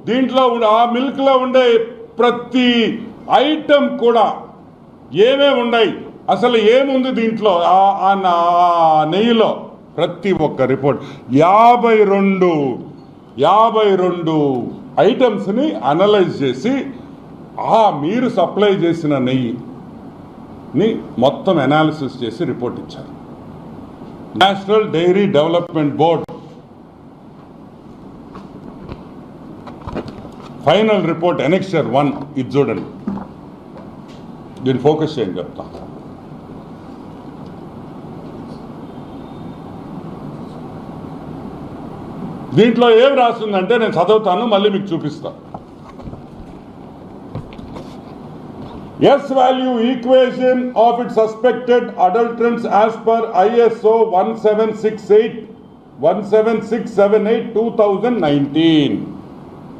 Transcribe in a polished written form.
దీంట్లో ఆ మిల్క్లో ఉండే ప్రతి ఐటమ్ కూడా ఏమేమి ఉన్నాయి, అసలు ఏముంది దీంట్లో, ఆ నెయ్యిలో ప్రతి ఒక్క రిపోర్ట్ 52 ఐటమ్స్ని అనలైజ్ చేసి మీరు సప్లై చేసిన నెయ్యిని మొత్తం అనాలిసిస్ చేసి రిపోర్ట్ ఇచ్చారు. National dairy development board final report annexure 1 ఇది చూడండి. దీన్ని ఫోకస్ చేయండి చెప్తా. దీంట్లో ఏం రాస్తుందంటే నేను చదువుతాను, మళ్ళీ మీకు చూపిస్తాను. S value equation of its suspected adulterants as per ISO 17678 2019.